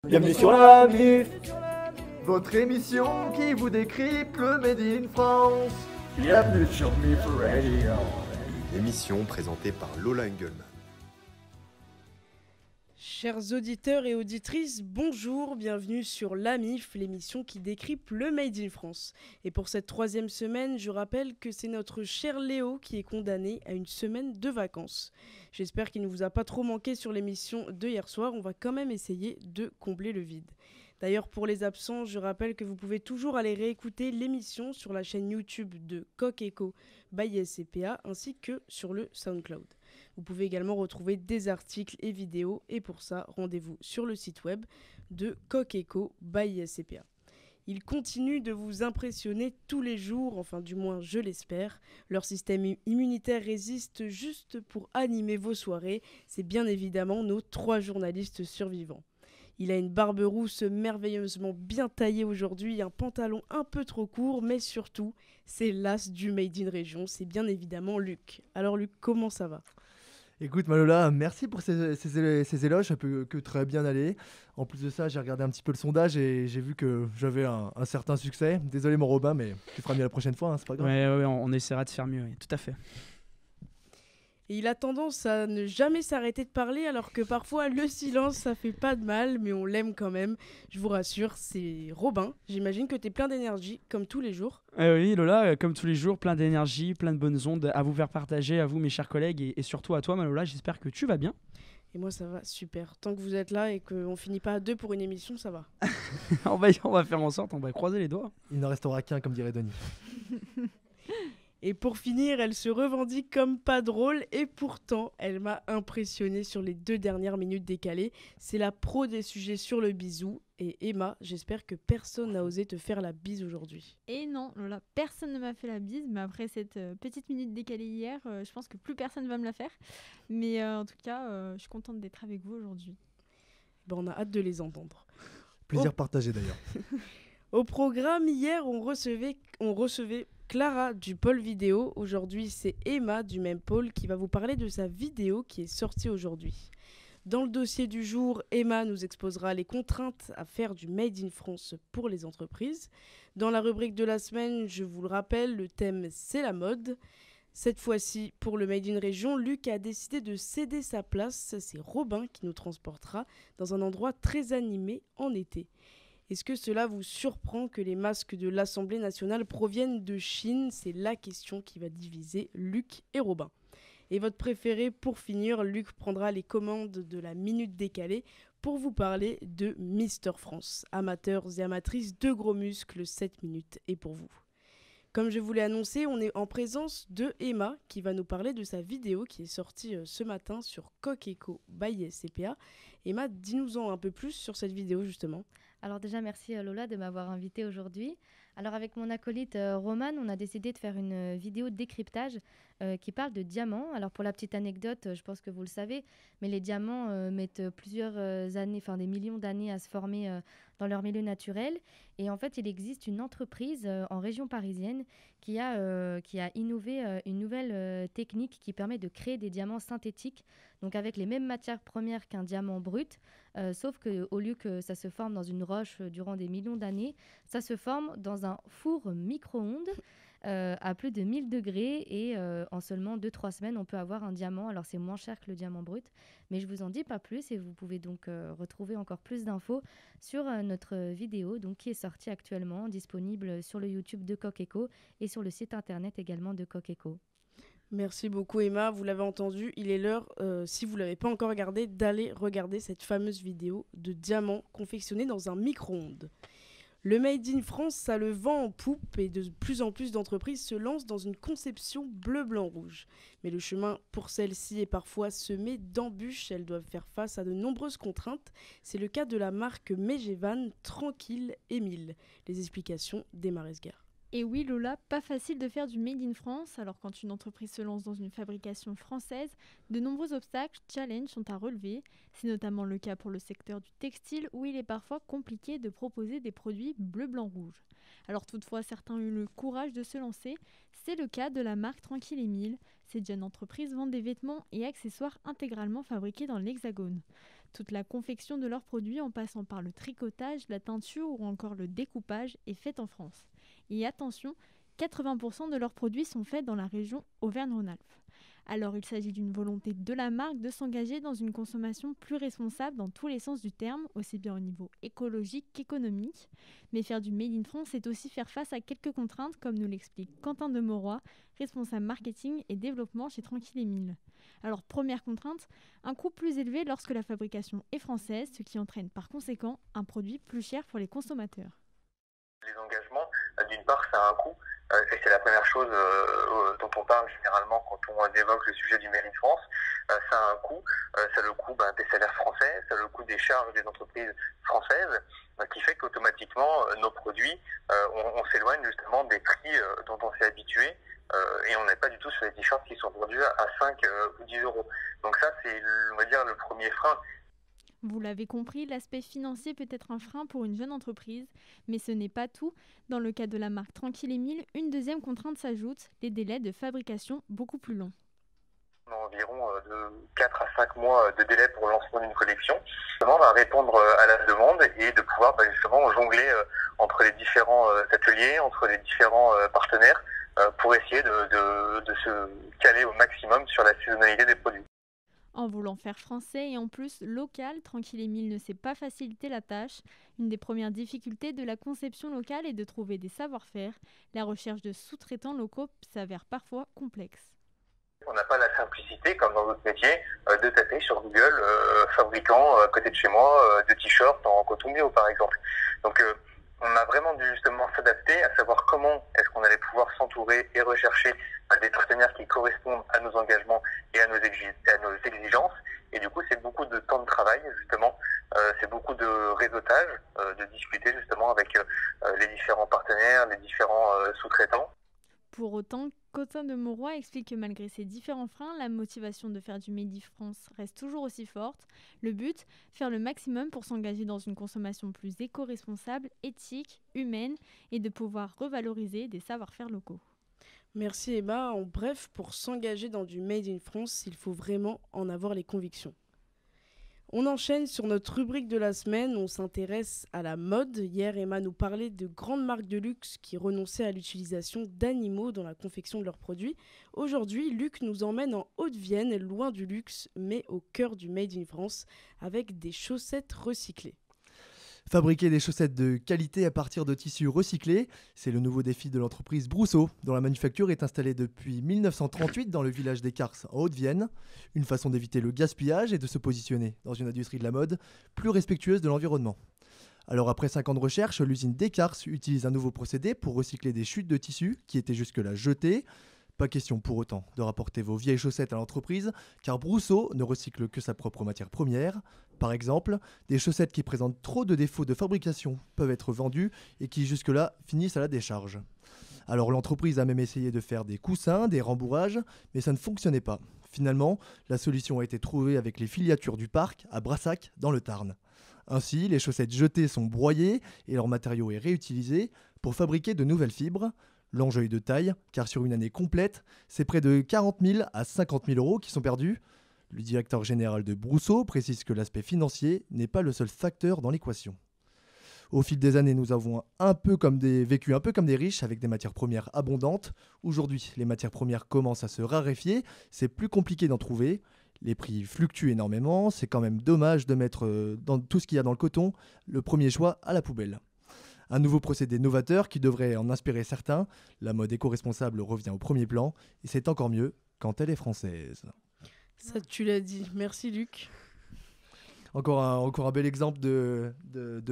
Bienvenue sur la MIF, votre émission qui vous décrypte le Made in France. Bienvenue sur MIF Radio. Émission présentée par Lola Engelmann. Chers auditeurs et auditrices, bonjour, bienvenue sur La MIF, l'émission qui décrypte le Made in France. Et pour cette troisième semaine, je rappelle que c'est notre cher Léo qui est condamné à une semaine de vacances. J'espère qu'il ne vous a pas trop manqué sur l'émission de hier soir, on va quand même essayer de combler le vide. D'ailleurs, pour les absents, je rappelle que vous pouvez toujours aller réécouter l'émission sur la chaîne YouTube de Coq Echo by SCPA ainsi que sur le SoundCloud. Vous pouvez également retrouver des articles et vidéos et pour ça, rendez-vous sur le site web de Coq Echo by SCPA. Ils continuent de vous impressionner tous les jours, enfin du moins je l'espère. Leur système immunitaire résiste juste pour animer vos soirées. C'est bien évidemment nos 3 journalistes survivants. Il a une barbe rousse merveilleusement bien taillée aujourd'hui, un pantalon un peu trop court, mais surtout, c'est l'as du Made in Région, c'est bien évidemment Luc. Alors Luc, comment ça va ? Écoute Malola, merci pour ces éloges, ça peut que très bien aller. En plus de ça, j'ai regardé un petit peu le sondage et j'ai vu que j'avais un certain succès. Désolé mon Robin, mais tu feras mieux la prochaine fois, hein, c'est pas grave. Ouais, on essaiera de faire mieux, oui, tout à fait. Et il a tendance à ne jamais s'arrêter de parler, alors que parfois le silence ça fait pas de mal, mais on l'aime quand même. Je vous rassure, c'est Robin. J'imagine que t'es plein d'énergie, comme tous les jours. Oui Lola, comme tous les jours, plein d'énergie, plein de bonnes ondes à vous faire partager, à vous mes chers collègues et surtout à toi Malola, j'espère que tu vas bien. Et moi ça va super. Tant que vous êtes là et qu'on finit pas à 2 pour une émission, ça va. on va faire en sorte, on va croiser les doigts. Il n'en restera qu'un, comme dirait Denis. Et pour finir, elle se revendique comme pas drôle et pourtant, elle m'a impressionnée sur les 2 dernières minutes décalées. C'est la pro des sujets sur le bisou. Et Emma, j'espère que personne n'a osé te faire la bise aujourd'hui. Et non, Lola, personne ne m'a fait la bise, mais après cette petite minute décalée hier, je pense que plus personne va me la faire. Mais en tout cas, je suis contente d'être avec vous aujourd'hui. Bon, on a hâte de les entendre. Plaisir partagé d'ailleurs. Au programme, hier, on recevait Clara du pôle vidéo. Aujourd'hui, c'est Emma du même pôle qui va vous parler de sa vidéo qui est sortie aujourd'hui. Dans le dossier du jour, Emma nous exposera les contraintes à faire du Made in France pour les entreprises. Dans la rubrique de la semaine, je vous le rappelle, le thème c'est la mode. Cette fois-ci, pour le Made in Région, Luc a décidé de céder sa place. C'est Robin qui nous transportera dans un endroit très animé en été. Est-ce que cela vous surprend que les masques de l'Assemblée nationale proviennent de Chine ? C'est la question qui va diviser Luc et Robin. Et votre préféré, pour finir, Luc prendra les commandes de la Minute Décalée pour vous parler de Mister France. Amateurs et amatrices de gros muscles, 7 minutes est pour vous. Comme je vous l'ai annoncé, on est en présence de Emma qui va nous parler de sa vidéo qui est sortie ce matin sur Coq Echo by SCPA. Emma, dis-nous-en un peu plus sur cette vidéo justement. Alors déjà, merci Lola de m'avoir invitée aujourd'hui. Alors avec mon acolyte Roman, on a décidé de faire une vidéo de décryptage qui parle de diamants. Alors pour la petite anecdote, je pense que vous le savez, mais les diamants mettent plusieurs années, enfin des millions d'années à se former dans leur milieu naturel. Et en fait, il existe une entreprise en région parisienne qui a innové une nouvelle technique qui permet de créer des diamants synthétiques, donc avec les mêmes matières premières qu'un diamant brut, sauf qu'au lieu que ça se forme dans une roche durant des millions d'années, ça se forme dans un four micro-ondes à plus de 1000 degrés et en seulement 2-3 semaines, on peut avoir un diamant. Alors c'est moins cher que le diamant brut, mais je vous en dis pas plus et vous pouvez donc retrouver encore plus d'infos sur notre vidéo donc, qui est sortie actuellement, disponible sur le YouTube de Coq Echo et sur le site internet également de Coq Echo. Merci beaucoup Emma, vous l'avez entendu, il est l'heure, si vous ne l'avez pas encore regardé, d'aller regarder cette fameuse vidéo de diamants confectionnés dans un micro-ondes. Le Made in France, ça le vent en poupe et de plus en plus d'entreprises se lancent dans une conception bleu-blanc-rouge. Mais le chemin pour celle-ci est parfois semé d'embûches, elles doivent faire face à de nombreuses contraintes. C'est le cas de la marque Megevan Tranquille Émile. Les explications d'Emma Resgar. Et oui Lola, pas facile de faire du Made in France. Alors quand une entreprise se lance dans une fabrication française, de nombreux obstacles, challenges sont à relever. C'est notamment le cas pour le secteur du textile où il est parfois compliqué de proposer des produits bleu, blanc, rouge. Alors toutefois, certains ont eu le courage de se lancer. C'est le cas de la marque Tranquille Émile. Cette jeune entreprise vend des vêtements et accessoires intégralement fabriqués dans l'Hexagone. Toute la confection de leurs produits, en passant par le tricotage, la teinture ou encore le découpage, est faite en France. Et attention, 80% de leurs produits sont faits dans la région Auvergne-Rhône-Alpes. Alors il s'agit d'une volonté de la marque de s'engager dans une consommation plus responsable dans tous les sens du terme, aussi bien au niveau écologique qu'économique. Mais faire du Made in France, c'est aussi faire face à quelques contraintes, comme nous l'explique Quentin Demauroy, responsable marketing et développement chez Tranquille Émile. Alors première contrainte, un coût plus élevé lorsque la fabrication est française, ce qui entraîne par conséquent un produit plus cher pour les consommateurs. Les engagements, d'une part, ça a un coût. Et c'est la première chose dont on parle généralement quand on évoque le sujet du Made in France. Ça a un coût. Ça a le coût des salaires français, ça a le coût des charges des entreprises françaises, qui fait qu'automatiquement, nos produits, on s'éloigne justement des prix dont on s'est habitué. Et on n'est pas du tout sur les t-shirts qui sont vendus à 5 ou 10 euros. Donc ça, c'est, on va dire, le premier frein. Vous l'avez compris, l'aspect financier peut être un frein pour une jeune entreprise, mais ce n'est pas tout. Dans le cas de la marque Tranquille Émile, une deuxième contrainte s'ajoute, les délais de fabrication beaucoup plus longs. On a environ de 4 à 5 mois de délai pour le lancement d'une collection. On va répondre à la demande et de pouvoir justement jongler entre les différents ateliers, entre les différents partenaires pour essayer de se caler au maximum sur la saisonnalité des produits. En voulant faire français et en plus local, Tranquille Émile ne s'est pas facilité la tâche. Une des premières difficultés de la conception locale est de trouver des savoir-faire. La recherche de sous-traitants locaux s'avère parfois complexe. On n'a pas la simplicité, comme dans d'autres métiers, de taper sur Google fabricant à côté de chez moi de t-shirts en coton bio par exemple. Donc on a vraiment dû justement s'adapter à savoir comment est-ce qu'on allait pouvoir s'entourer et rechercher des partenaires qui correspondent à nos engagements et à nos exigences. Et du coup, c'est beaucoup de temps de travail, justement. C'est beaucoup de réseautage, de discuter justement avec les différents partenaires, les différents sous-traitants. Pour autant, Quentin Demauroy explique que malgré ces différents freins, la motivation de faire du Made in France reste toujours aussi forte. Le but, faire le maximum pour s'engager dans une consommation plus éco-responsable, éthique, humaine et de pouvoir revaloriser des savoir-faire locaux. Merci Emma. En bref, pour s'engager dans du Made in France, il faut vraiment en avoir les convictions. On enchaîne sur notre rubrique de la semaine, on s'intéresse à la mode. Hier, Emma nous parlait de grandes marques de luxe qui renonçaient à l'utilisation d'animaux dans la confection de leurs produits. Aujourd'hui, Luc nous emmène en Haute-Vienne, loin du luxe, mais au cœur du Made in France, avec des chaussettes recyclées. Fabriquer des chaussettes de qualité à partir de tissus recyclés, c'est le nouveau défi de l'entreprise Brousseau, dont la manufacture est installée depuis 1938 dans le village d'Écars en Haute-Vienne. Une façon d'éviter le gaspillage et de se positionner dans une industrie de la mode plus respectueuse de l'environnement. Alors après 5 ans de recherche, l'usine d'Écars utilise un nouveau procédé pour recycler des chutes de tissus qui étaient jusque-là jetées. Pas question pour autant de rapporter vos vieilles chaussettes à l'entreprise, car Brousseau ne recycle que sa propre matière première. Par exemple, des chaussettes qui présentent trop de défauts de fabrication peuvent être vendues et qui jusque-là finissent à la décharge. Alors l'entreprise a même essayé de faire des coussins, des rembourrages, mais ça ne fonctionnait pas. Finalement, la solution a été trouvée avec les filiatures du parc à Brassac, dans le Tarn. Ainsi, les chaussettes jetées sont broyées et leur matériau est réutilisé pour fabriquer de nouvelles fibres. L'enjeu est de taille, car sur une année complète, c'est près de 40 000 à 50 000 euros qui sont perdus. Le directeur général de Brousseau précise que l'aspect financier n'est pas le seul facteur dans l'équation. Au fil des années, nous avons vécu un peu comme des riches avec des matières premières abondantes. Aujourd'hui, les matières premières commencent à se raréfier, c'est plus compliqué d'en trouver. Les prix fluctuent énormément, c'est quand même dommage de mettre dans tout ce qu'il y a dans le coton le premier choix à la poubelle. Un nouveau procédé novateur qui devrait en inspirer certains. La mode éco-responsable revient au premier plan et c'est encore mieux quand elle est française. Ça, tu l'as dit. Merci Luc. Encore un bel exemple de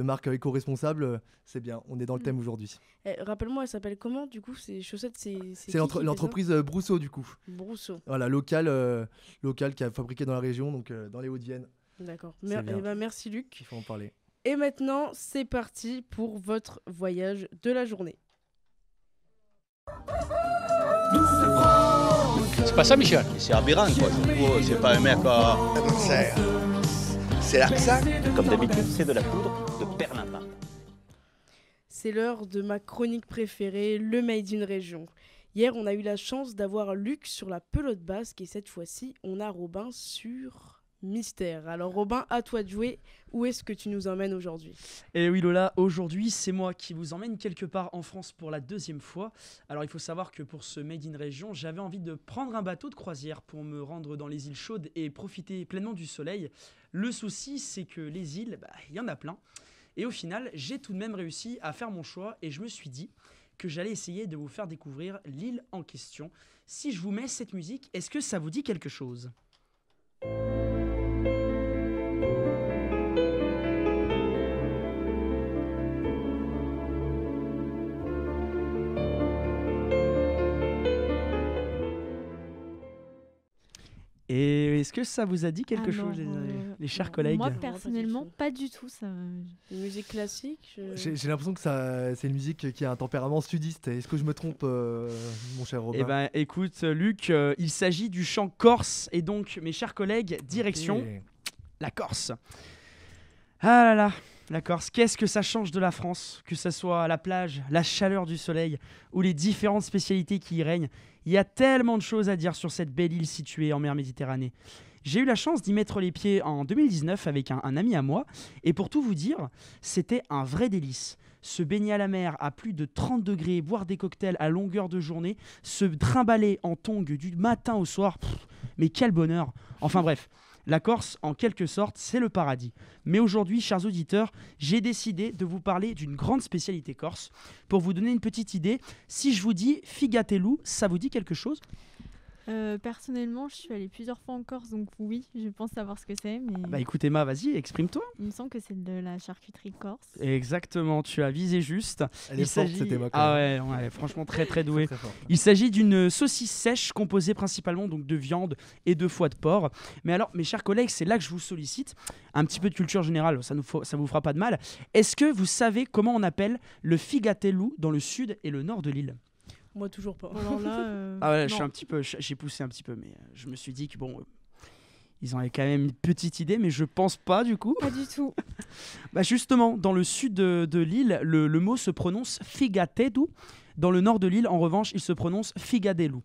marque éco-responsable. C'est bien, on est dans le thème aujourd'hui. Rappelle-moi, elle s'appelle comment du coup ces chaussettes C'est l'entreprise Brousseau du coup. Brousseau. Voilà, local qui a fabriqué dans la région, donc dans les Hauts-de-Vienne. D'accord. Merci Luc. Il faut en parler. Et maintenant, c'est parti pour votre voyage de la journée. C'est pas ça, Michel? C'est aberrant, quoi. C'est pas un mec à... C'est l'accent. Comme d'habitude, c'est de la poudre de perlimpin. C'est l'heure de ma chronique préférée, le Made in Région. Hier, on a eu la chance d'avoir Luc sur la pelote basque et cette fois-ci, on a Robin sur mystère. Alors Robin, à toi de jouer. Où est-ce que tu nous emmènes aujourd'hui? Et oui Lola, aujourd'hui c'est moi qui vous emmène quelque part en France pour la 2e fois. Alors il faut savoir que pour ce Made in Région, j'avais envie de prendre un bateau de croisière pour me rendre dans les îles chaudes et profiter pleinement du soleil. Le souci c'est que les îles, il y en a plein. Et au final, j'ai tout de même réussi à faire mon choix et je me suis dit que j'allais essayer de vous faire découvrir l'île en question. Si je vous mets cette musique, est-ce que ça vous dit quelque chose ? Et est-ce que ça vous a dit quelque chose, les chers collègues? Moi, personnellement, pas du tout. Une musique classique J'ai l'impression que c'est une musique qui a un tempérament sudiste. Est-ce que je me trompe, mon cher Robin? Eh ben, écoute, Luc, il s'agit du chant corse. Et donc, mes chers collègues, direction la Corse. Ah là là, la Corse, qu'est-ce que ça change de la France? Que ce soit la plage, la chaleur du soleil ou les différentes spécialités qui y règnent. Il y a tellement de choses à dire sur cette belle île située en mer Méditerranée. J'ai eu la chance d'y mettre les pieds en 2019 avec un ami à moi. Et pour tout vous dire, c'était un vrai délice. Se baigner à la mer à plus de 30 degrés, boire des cocktails à longueur de journée, se trimballer en tongs du matin au soir. Mais quel bonheur! Enfin bref. La Corse, en quelque sorte, c'est le paradis. Mais aujourd'hui, chers auditeurs, j'ai décidé de vous parler d'une grande spécialité corse. Pour vous donner une petite idée, si je vous dis figatelou, ça vous dit quelque chose ? Personnellement, je suis allée plusieurs fois en Corse, donc oui, je pense savoir ce que c'est. Mais... écoute Emma, vas-y, exprime-toi. Il me semble que c'est de la charcuterie corse. Exactement, tu as visé juste. Elle est forte, cette Emma. Ah ouais, franchement très très douée. Très, très Il s'agit d'une saucisse sèche composée principalement donc de viande et de foie de porc. Mais alors, mes chers collègues, c'est là que je vous sollicite. Un petit peu de culture générale, ça vous fera pas de mal. Est-ce que vous savez comment on appelle le figatelou dans le sud et le nord de l'île ? Moi, toujours pas. Alors là, ah ouais, j'ai poussé un petit peu, mais je me suis dit que bon, ils en avaient quand même une petite idée, mais je pense pas du coup. Pas du tout. Justement, dans le sud de l'île, le mot se prononce figatedou. Dans le nord de l'île, en revanche, il se prononce figadelou.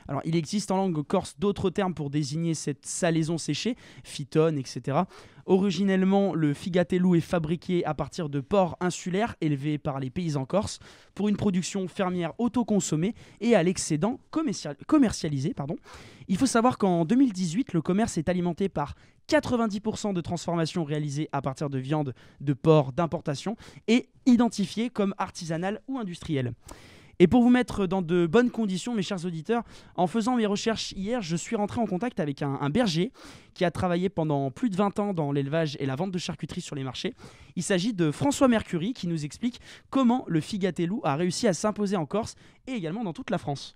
Alors, il existe en langue corse d'autres termes pour désigner cette salaison séchée, phytone, etc. Originellement, le figatelou est fabriqué à partir de porcs insulaires élevés par les paysans corses pour une production fermière autoconsommée et à l'excédent commercialisé. Il faut savoir qu'en 2018, le commerce est alimenté par 90% de transformations réalisées à partir de viande de porc d'importation et identifiées comme artisanales ou industrielles. Et pour vous mettre dans de bonnes conditions, mes chers auditeurs, en faisant mes recherches hier, je suis rentré en contact avec un berger qui a travaillé pendant plus de 20 ans dans l'élevage et la vente de charcuterie sur les marchés. Il s'agit de François Mercury qui nous explique comment le figatelou a réussi à s'imposer en Corse et également dans toute la France.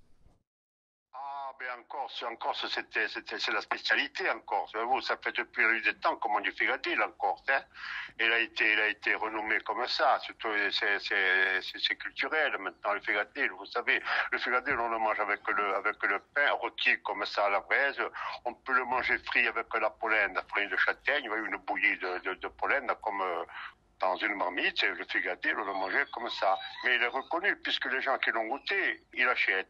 En Corse, c'est la spécialité en Corse. Vous, ça fait depuis la nuit des temps qu'on mange du figatel en Corse. Hein. Il a été renommé comme ça. C'est culturel maintenant, le figatel. Vous savez, le figatel, on le mange avec le pain rôti comme ça à la braise. On peut le manger frit avec la pollen, la farine de châtaigne, une bouillie de pollen comme... dans une marmite, le figatel, on le mangeait comme ça. Mais il est reconnu, puisque les gens qui l'ont goûté, ils l'achètent.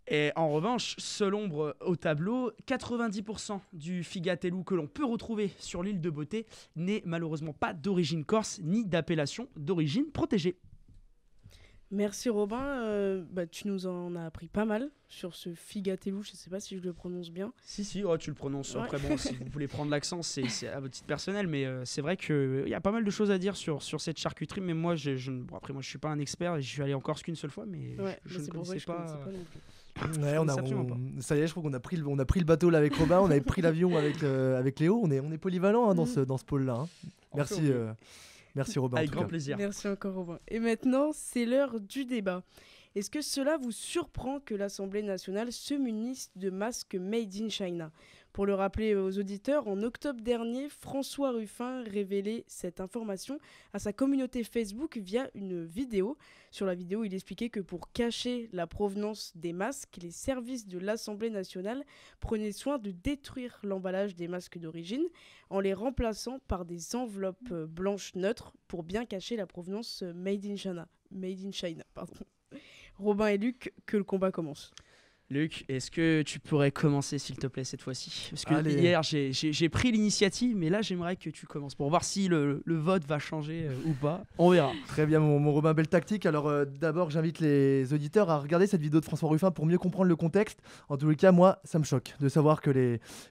Et en revanche, seul ombre au tableau, 90% du figatelou que l'on peut retrouver sur l'île de Beauté n'est malheureusement pas d'origine corse ni d'appellation d'origine protégée. Merci Robin, tu nous en as appris pas mal sur ce figatelou, je ne sais pas si je le prononce bien. Si, tu le prononces. Ouais. Après bon, si vous voulez prendre l'accent, c'est à votre titre personnel, mais c'est vrai qu'il y a pas mal de choses à dire sur cette charcuterie, mais moi, après moi je suis pas un expert, et je suis allé en Corse qu'une seule fois, mais je ne connaissais pas. Ouais, ça y est, je crois qu'on a pris le bateau là avec Robin, on avait pris l'avion avec Léo, on est polyvalent dans ce pôle-là. Hein. Merci. Merci Robin. Avec grand plaisir. Merci encore Robin. Et maintenant, c'est l'heure du débat. Est-ce que cela vous surprend que l'Assemblée nationale se munisse de masques made in China ? Pour le rappeler aux auditeurs, en octobre dernier, François Ruffin révélait cette information à sa communauté Facebook via une vidéo. Sur la vidéo, il expliquait que pour cacher la provenance des masques, les services de l'Assemblée nationale prenaient soin de détruire l'emballage des masques d'origine en les remplaçant par des enveloppes blanches neutres pour bien cacher la provenance made in China. Robin et Luc, que le combat commence. Luc, est-ce que tu pourrais commencer s'il te plaît cette fois-ci? Parce que Allez. hier j'ai pris l'initiative, mais là j'aimerais que tu commences pour voir si le vote va changer ou pas. On verra. Très bien, mon Robin, belle tactique. Alors d'abord, j'invite les auditeurs à regarder cette vidéo de François Ruffin pour mieux comprendre le contexte. En tous les cas, moi, ça me choque de savoir que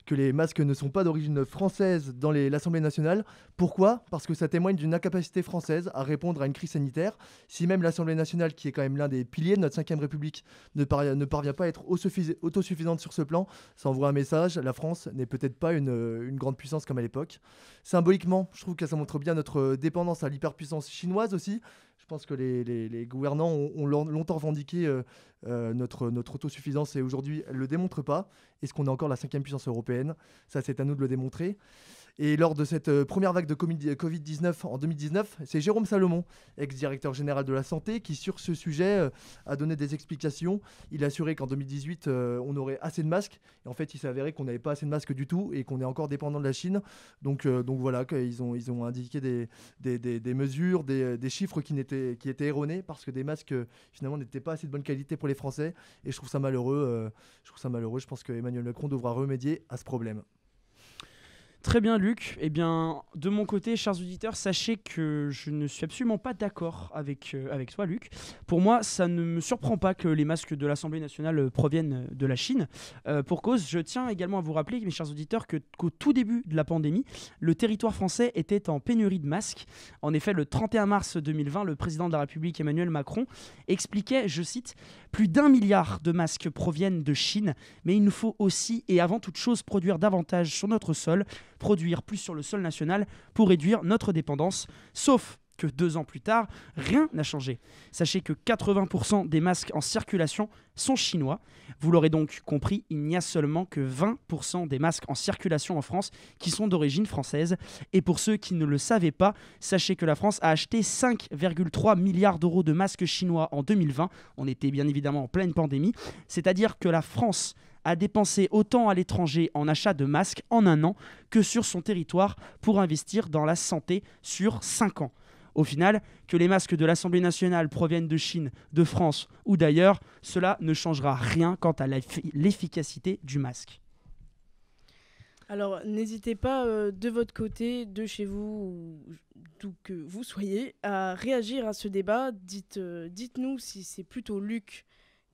les masques ne sont pas d'origine française dans l'Assemblée nationale. Pourquoi? Parce que ça témoigne d'une incapacité française à répondre à une crise sanitaire. Si même l'Assemblée nationale, qui est quand même l'un des piliers de notre 5e République, ne parvient pas à être autosuffisante sur ce plan, ça envoie un message. La France n'est peut-être pas une grande puissance comme à l'époque. Symboliquement, je trouve que ça montre bien notre dépendance à l'hyperpuissance chinoise aussi. Je pense que les gouvernants ont longtemps revendiqué notre autosuffisance et aujourd'hui, elles ne le démontrent pas. Est-ce qu'on est encore la 5e puissance européenne? Ça, c'est à nous de le démontrer. Et lors de cette première vague de Covid-19 en 2019, c'est Jérôme Salomon, ex-directeur général de la santé, qui sur ce sujet a donné des explications. Il a assuré qu'en 2018, on aurait assez de masques. Et en fait, il s'est avéré qu'on n'avait pas assez de masques du tout et qu'on est encore dépendant de la Chine. Donc voilà, ils ont indiqué des mesures, des chiffres qui étaient erronés parce que des masques, finalement, n'étaient pas assez de bonne qualité pour les Français. Et je trouve ça malheureux. Je pense qu'Emmanuel Macron devra remédier à ce problème. Très bien Luc, eh bien de mon côté chers auditeurs, sachez que je ne suis absolument pas d'accord avec toi Luc. Pour moi ça ne me surprend pas que les masques de l'Assemblée nationale proviennent de la Chine. Pour cause, je tiens également à vous rappeler mes chers auditeurs qu'au tout début de la pandémie, le territoire français était en pénurie de masques. En effet le 31 mars 2020, le président de la République Emmanuel Macron expliquait, je cite, « Plus d'1 milliard de masques proviennent de Chine, mais il nous faut aussi et avant toute chose produire davantage sur notre sol, produire plus sur le sol national pour réduire notre dépendance, sauf que 2 ans plus tard, rien n'a changé. Sachez que 80% des masques en circulation sont chinois. Vous l'aurez donc compris, il n'y a seulement que 20% des masques en circulation en France qui sont d'origine française. Et pour ceux qui ne le savaient pas, sachez que la France a acheté 5,3 milliards d'euros de masques chinois en 2020. On était bien évidemment en pleine pandémie. C'est-à-dire que la France a dépensé autant à l'étranger en achat de masques en 1 an que sur son territoire pour investir dans la santé sur 5 ans. Au final, que les masques de l'Assemblée nationale proviennent de Chine, de France ou d'ailleurs, cela ne changera rien quant à l'efficacité du masque. Alors, n'hésitez pas de votre côté, de chez vous, ou d'où que vous soyez, à réagir à ce débat. Dites-nous si c'est plutôt Luc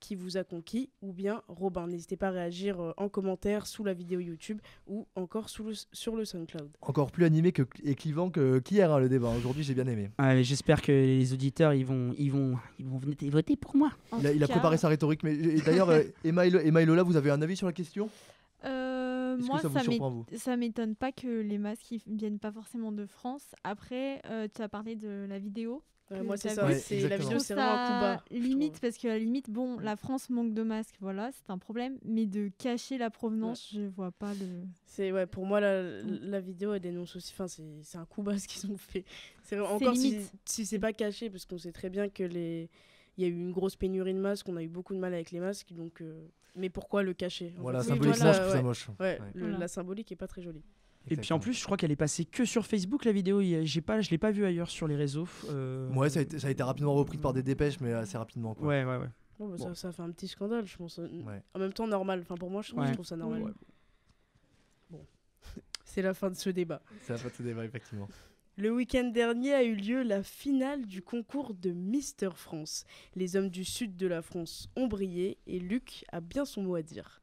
qui vous a conquis ou bien Robin. N'hésitez pas à réagir en commentaire sous la vidéo YouTube ou encore sur le SoundCloud. Encore plus animé et clivant qu'hier le débat. Aujourd'hui, j'ai bien aimé. J'espère que les auditeurs ils vont voter pour moi. Il a préparé sa rhétorique. Mais d'ailleurs, Emma et Lola, vous avez un avis sur la question? Moi, ça m'étonne pas que les masques ne viennent pas forcément de France. Après, tu as parlé de la vidéo. Moi, c'est ça. La vidéo, c'est vraiment un coup bas. Limite, parce qu'à la limite, bon, la France manque de masques, voilà, c'est un problème. Mais de cacher la provenance, je vois pas le. Pour moi, la vidéo, elle dénonce aussi. Enfin, c'est un coup bas ce qu'ils ont fait. Encore si c'est pas caché, parce qu'on sait très bien que il y a eu une grosse pénurie de masques, on a eu beaucoup de mal avec les masques, donc. Mais pourquoi le cacher? Voilà, symboliquement, je trouve ça moche. La symbolique est pas très jolie. Et puis en plus, je crois qu'elle est passée que sur Facebook la vidéo. Je l'ai pas vue ailleurs sur les réseaux. Ouais, ça a été rapidement repris par des dépêches, mais assez rapidement. Quoi. Ouais. Bon. Ça fait un petit scandale, je pense. En même temps, normal. Enfin, pour moi, je trouve ça normal. Ouais. Bon, c'est la fin de ce débat. C'est la fin de ce débat, effectivement. Le week-end dernier a eu lieu la finale du concours de Mister France. Les hommes du sud de la France ont brillé et Luc a bien son mot à dire.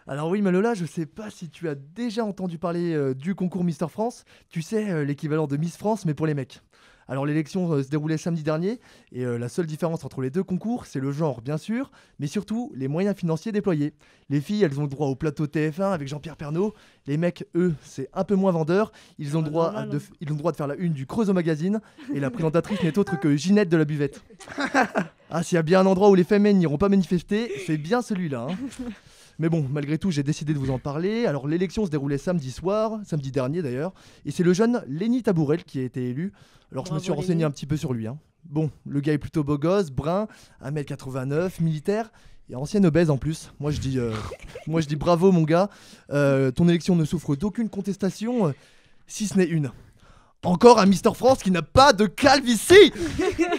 Alors oui, Lola, je sais pas si tu as déjà entendu parler du concours Mister France. Tu sais, l'équivalent de Miss France, mais pour les mecs. Alors l'élection se déroulait samedi dernier, et la seule différence entre les deux concours, c'est le genre, bien sûr, mais surtout les moyens financiers déployés. Les filles, elles ont le droit au plateau TF1 avec Jean-Pierre Pernaut. Les mecs, eux, c'est un peu moins vendeur. Ils ont le droit de faire la une du Creusot Magazine, et la présentatrice n'est autre que Ginette de la Buvette. Ah, s'il y a bien un endroit où les femmes n'iront pas manifester, c'est bien celui-là. Mais bon, malgré tout, j'ai décidé de vous en parler. Alors l'élection se déroulait samedi dernier d'ailleurs, et c'est le jeune Lenny Tabourel qui a été élu. Alors je me suis renseigné un petit peu sur lui. Bon, le gars est plutôt beau gosse, brun, 1m89, militaire, et ancien obèse en plus. Moi je dis bravo mon gars, ton élection ne souffre d'aucune contestation, si ce n'est une. Encore un Mister France qui n'a pas de calvitie.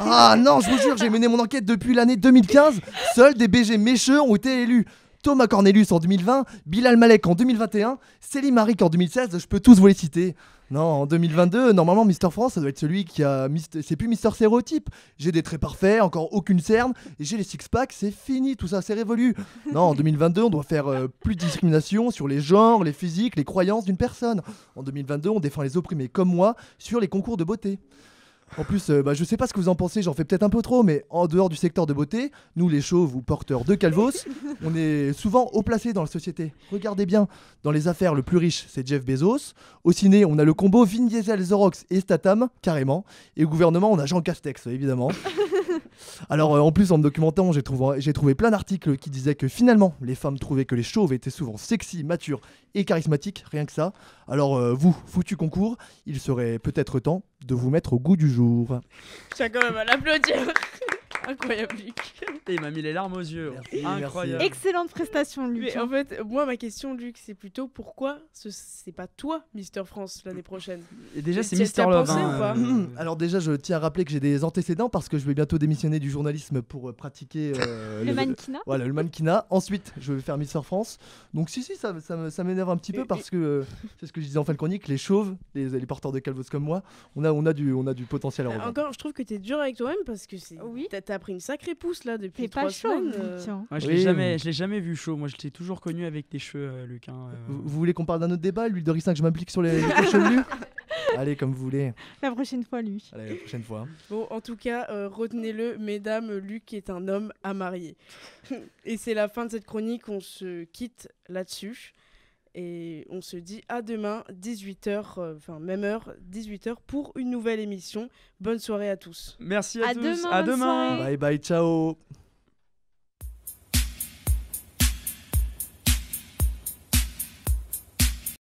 Ah non, je vous jure, j'ai mené mon enquête depuis l'année 2015. Seuls des BG mécheux ont été élus. Thomas Cornelius en 2020, Bilal Malek en 2021, Céline Maric en 2016, je peux tous vous les citer. Non, en 2022, normalement Mister France, ça doit être celui qui a... C'est plus Mister Stéréotype. J'ai des traits parfaits, encore aucune cerne, et j'ai les six-packs, c'est fini, tout ça, c'est révolu. Non, en 2022, on doit faire plus de discrimination sur les genres, les physiques, les croyances d'une personne. En 2022, on défend les opprimés comme moi sur les concours de beauté. En plus, je sais pas ce que vous en pensez, j'en fais peut-être un peu trop, mais en dehors du secteur de beauté, nous les chauves ou porteurs de calvos, on est souvent haut placés dans la société. Regardez bien, dans les affaires, le plus riche, c'est Jeff Bezos. Au ciné, on a le combo Vin Diesel, Zorox et Statham, carrément. Et au gouvernement, on a Jean Castex, évidemment. Alors, en plus, en me documentant, j'ai trouvé plein d'articles qui disaient que finalement, les femmes trouvaient que les chauves étaient souvent sexy, matures et charismatiques, rien que ça. Alors, vous, foutu concours, il serait peut-être temps de vous mettre au goût du jour. Je tiens quand même à l'applaudir. Incroyable, Luc. Et il m'a mis les larmes aux yeux. Merci, Incroyable. Excellente prestation, Luc. Mais en fait, moi, ma question, Luc, c'est plutôt pourquoi c'est pas toi, Mister France, l'année prochaine. Et déjà, c'est T'y as Mister Love. pensé ou pas Alors déjà, je tiens à rappeler que j'ai des antécédents parce que je vais bientôt démissionner du journalisme pour pratiquer le mannequinat. Voilà, le mannequinat. Ensuite, je vais faire Mister France. Donc si, ça m'énerve un petit peu parce que c'est ce que je disais en fin de chronique, les chauves, les porteurs de calvos comme moi, on a du potentiel à revendre. Encore, je trouve que t'es dur avec toi-même parce que Oui. t'as pris une sacrée pousse là depuis T'es 3 pas chaud, semaines. Luc. Ouais, je Oui, l'ai jamais vu chaud. Moi, je t'ai toujours connu avec tes cheveux, Luc. Vous voulez qu'on parle d'un autre débat, l'huile de ricin, que je m'implique sur les chevelus? Allez, comme vous voulez. La prochaine fois, lui. Allez, la prochaine fois. Bon, en tout cas, retenez-le, mesdames, Luc est un homme à marier. Et c'est la fin de cette chronique, on se quitte là-dessus. Et on se dit à demain, 18h, même heure, 18h, pour une nouvelle émission. Bonne soirée à tous. Merci à tous. Demain, À bonne demain. soirée. Bye bye, ciao.